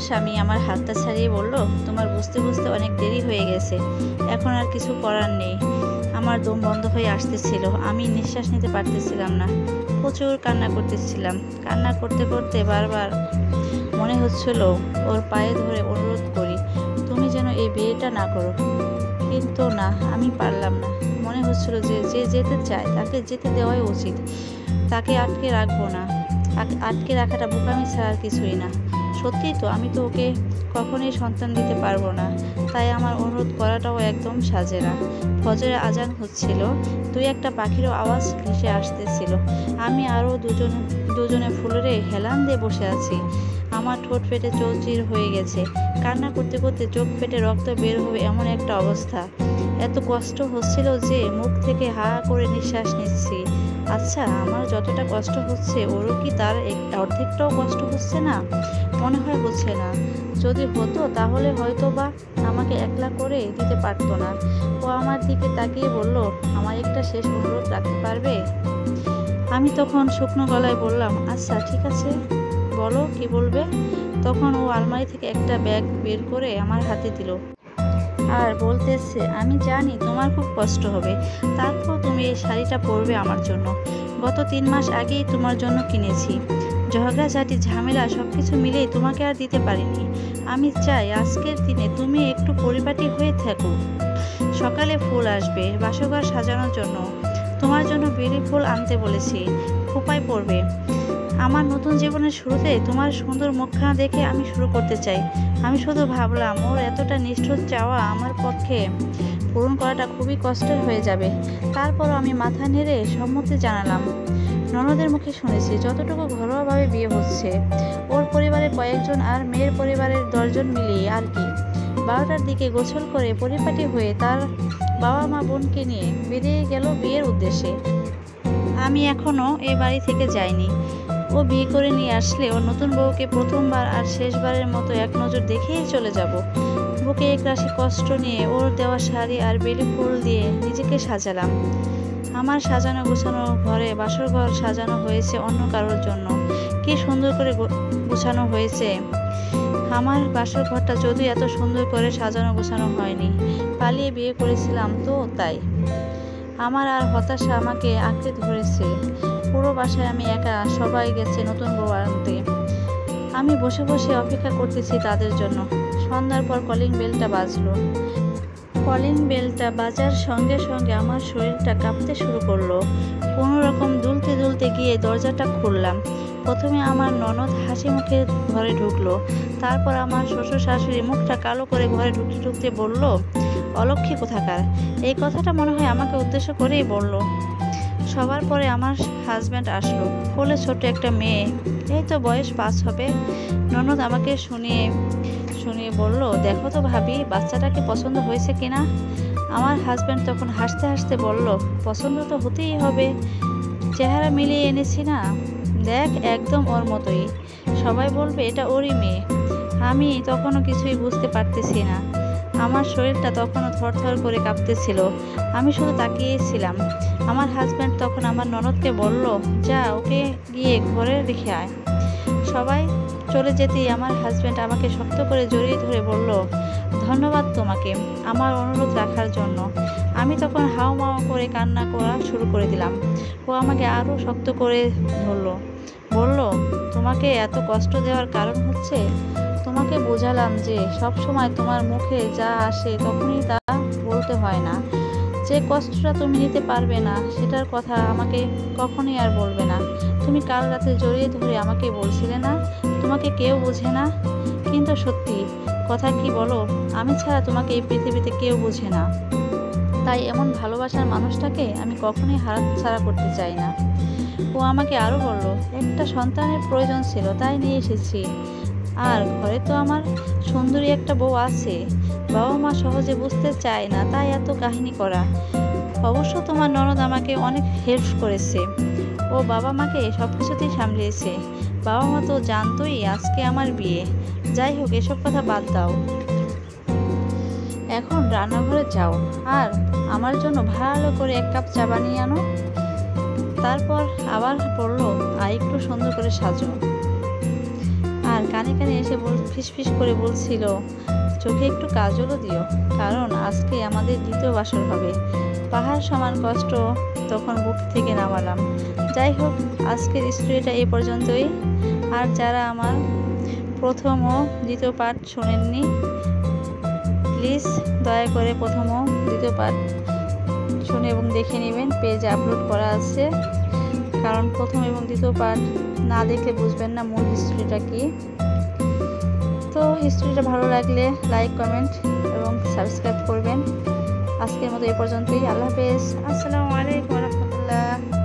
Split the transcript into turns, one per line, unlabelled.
স্বামী আমার হাতটা ছাড়িয়ে বলল, তোমার বুঝতে বুঝতে অনেক দেরি হয়ে গেছে, এখন আর কিছু করার নেই। আমার দম বন্ধ হয়ে আসতেছিল, আমি নিঃশ্বাস নিতে পারতেছিলাম না, প্রচুর কান্না করতেছিলাম। কান্না করতে করতে বারবার মনে হচ্ছিল ওর পায়ে ধরে অনুরোধ করি, তুমি যেন এই বিয়েটা না করো। কিন্তু না, আমি পারলাম না। মনে হচ্ছিল যে যে যেতে চায় তাকে যেতে দেওয়াই উচিত, তাকে আটকে রাখবো না। আটকে রাখাটা বোকামি ছাড়া আর কিছুই না। সত্যিই তো, আমি তো ওকে কখনোই সন্তান দিতে পারবো না, তাই আমার অনুরোধ করাটাও একদম সাজে না। ফজরের আজান হচ্ছিল, দুই একটা পাখিরও আওয়াজ ভেসে আসতেছিল। আমি আরও দুজনে ফুলরে হেলান দিয়ে বসে আছি। আমার ঠোঁট ফেটে চৌচির হয়ে গেছে। কান্না করতে করতে চোখ ফেটে রক্ত বের হবে এমন একটা অবস্থা। এত কষ্ট হচ্ছিল যে মুখ থেকে হা করে নিঃশ্বাস নিচ্ছি। আচ্ছা, আমার যতটা কষ্ট হচ্ছে ওরও কি তার অর্ধেকটাও কষ্ট হচ্ছে না? মনে হয় হচ্ছে না। যদি হতো তাহলে হয়তো বা আমাকে একলা করে দিতে পারতো না। ও আমার দিকে তাকিয়ে বলল, আমার একটা শেষ অনুরোধ রাখতে পারবে? আমি তখন শুকনো গলায় বললাম, আচ্ছা ঠিক আছে, বলো কি বলবে। তখন ও আলমারি থেকে একটা ব্যাগ বের করে আমার হাতে দিল আর বলতেছে, আমি জানি তোমার খুব কষ্ট হবে, তারপর তুমি এই শাড়িটা পরবে আমার জন্য। গত 3 মাস আগেই তোমার জন্য কিনেছি। ঝগড়াঝাটি ঝামেলা সবকিছু মিলেই তোমাকে আর দিতে পারিনি। আমি চাই আজকের দিনে তুমি একটু পরিপাটি হয়ে থাকো। সকালে ফুল আসবে বাসঘর সাজানোর জন্য, তোমার জন্য বেলি ফুল আনতে বলেছি, খোপায় পড়বে। আমার নতুন জীবনের শুরুতে তোমার সুন্দর মুখখানা দেখে আমি শুরু করতে চাই। আমি শুধু ভাবলাম ওর এতটা নিষ্ঠুর চাওয়া আমার পক্ষে পূরণ করাটা খুবই কষ্টের হয়ে যাবে। তারপরও আমি মাথা নেড়ে সম্মতি জানালাম। ননদের মুখে শুনেছি যতটুকু ঘরোয়াভাবে বিয়ে হচ্ছে, ওর পরিবারের কয়েকজন আর মেয়ের পরিবারের 10 জন মিলিয়ে আর কি। 12টার দিকে গোসল করে পরিপাটি হয়ে তার বাবা মা বোনকে নিয়ে বেরিয়ে গেল বিয়ের উদ্দেশ্যে। আমি এখনও এই বাড়ি থেকে যাইনি। ও বিয়ে করে নিয়ে আসলে ওর নতুন বউকে প্রথমবার আর শেষবারের মতো এক নজর দেখেই চলে যাব। বুকে এক রাশি কষ্ট নিয়ে ওর দেওয়া শাড়ি আর বেলি ফুল দিয়ে নিজেকে সাজালাম। আমার সাজানো গোছানো ঘরে বাসর ঘর সাজানো হয়েছে অন্য কারোর জন্য। কি সুন্দর করে গোছানো হয়েছে। আমার বাসর ঘরটা যদিও এত সুন্দর করে সাজানো গোছানো হয়নি, পালিয়ে বিয়ে করেছিলাম তো তাই। আমার আর হতাশা আমাকে আঁকড়ে ধরেছে। পুরো বাসায় আমি একা, সবাই গেছে নতুন বউ আনতে। আমি বসে বসে অপেক্ষা করতেছি তাদের জন্য। সন্ধ্যার পর কলিং বেলটা বাজলো। কলিং বেলটা বাজার সঙ্গে সঙ্গে আমার শরীরটা কাঁপতে শুরু করলো। কোনো রকম দুলতে দুলতে গিয়ে দরজাটা খুললাম। প্রথমে আমার ননদ হাসি মুখে ঘরে ঢুকলো, তারপর আমার শ্বশুর শাশুড়ি মুখটা কালো করে ঘরে ঢুকতে ঢুকতে বলল, অলক্ষী কোথাকার। এই কথাটা মনে হয় আমাকে উদ্দেশ্য করেই বলল। সবার পরে আমার হাজব্যান্ড আসলো, কোলে ছোট একটা মেয়ে, এই তো বয়স 5 হবে। ননদ আমাকে শুনিয়ে বলল, দেখো তো ভাবি, বাচ্চাটাকে পছন্দ হয়েছে কিনা। আমার হাজব্যান্ড তখন হাসতে হাসতে বলল, পছন্দ তো হতেই হবে, চেহারা মিলিয়ে এনেছি না, দেখ একদম ওর মতোই, সবাই বলবে এটা ওরই মেয়ে। আমি তখনও কিছুই বুঝতে পারতেছি না। আমার শরীরটা তখনও থরথর করে কাঁপতেছিল। আমি শুধু তাকিয়েছিলাম। আমার হাজব্যান্ড তখন আমার ননদকে বলল, যা ওকে গিয়ে ঘরে রেখে আয়। সবাই চলে যেতেই আমার হাজব্যান্ড আমাকে শক্ত করে জড়িয়ে ধরে বলল, ধন্যবাদ তোমাকে আমার অনুরোধ রাখার জন্য। আমি তখন হাউমাউ করে কান্না করা শুরু করে দিলাম। ও আমাকে আরও শক্ত করে বলল, তোমাকে এত কষ্ট দেওয়ার কারণ হচ্ছে, তোমাকে বোঝালাম যে সব সময় তোমার মুখে যা আসে তখনই তা বলতে হয় না। যে কষ্টটা তুমি নিতে পারবে না সেটার কথা আমাকে কখনোই আর বলবে না। তুমি কাল রাতে জড়িয়ে ধরে আমাকে বলছিলে না, তোমাকে কেউ বোঝে না। কিন্তু সত্যি কথা কি বলো, আমি ছাড়া তোমাকে এই পৃথিবীতে কেউ বোঝে না। তাই এমন ভালোবাসার মানুষটাকে আমি কখনোই হাতছাড়া করতে চাই না। ও আমাকে আরও বলল, একটা সন্তানের প্রয়োজন ছিল তাই নিয়ে এসেছি। আর ঘরে তো আমার সুন্দরী একটা বউ আছে। বাবা মা সহজে বুঝতে চায় না, তাই এত কাহিনী করা। অবশ্য তোমার ননদ আমাকে অনেক হেল্প করেছে। ও বাবা মাকে সব কিছুতেই সামলিয়েছে। বাবা মা তো জানতোই আজকে আমার বিয়ে। যাই হোক, এসব কথা বাদ দাও। এখন রান্নাঘরে যাও আর আমার জন্য ভালো করে 1 কাপ চা বানিয়ে আনো। তারপর আবার বলল, আর একটু সুন্দর করে সাজো। আর আর কানে কানে এসে ফিসফিস করে বলছিল, চোখে একটু কাজলও দিও, কারণ আজকে আমাদের দ্বিতীয় বাসর হবে। পাহাড় সমান কষ্ট তখন বুক থেকে নামালাম। যাই হোক, আজকের স্টোরিটা এই পর্যন্তই। আর যারা আমার প্রথম ও দ্বিতীয় পার্ট শোনেননি, প্লিজ দয়া করে প্রথম ও দ্বিতীয় পার্ট শুনে এবং দেখে নেবেন, পেজে আপলোড করা আছে। কারণ প্রথম এবং দ্বিতীয় পার্ট না দেখলে বুঝবেন না মূল হিস্ট্রিটা কি। তো হিস্ট্রিটা ভালো লাগলে লাইক, কমেন্ট এবং সাবস্ক্রাইব করবেন। আজকের মতো এই পর্যন্তই। আল্লাহ হাফেজ। আসসালামু আলাইকুম ওয়া রাহমাতুল্লাহ।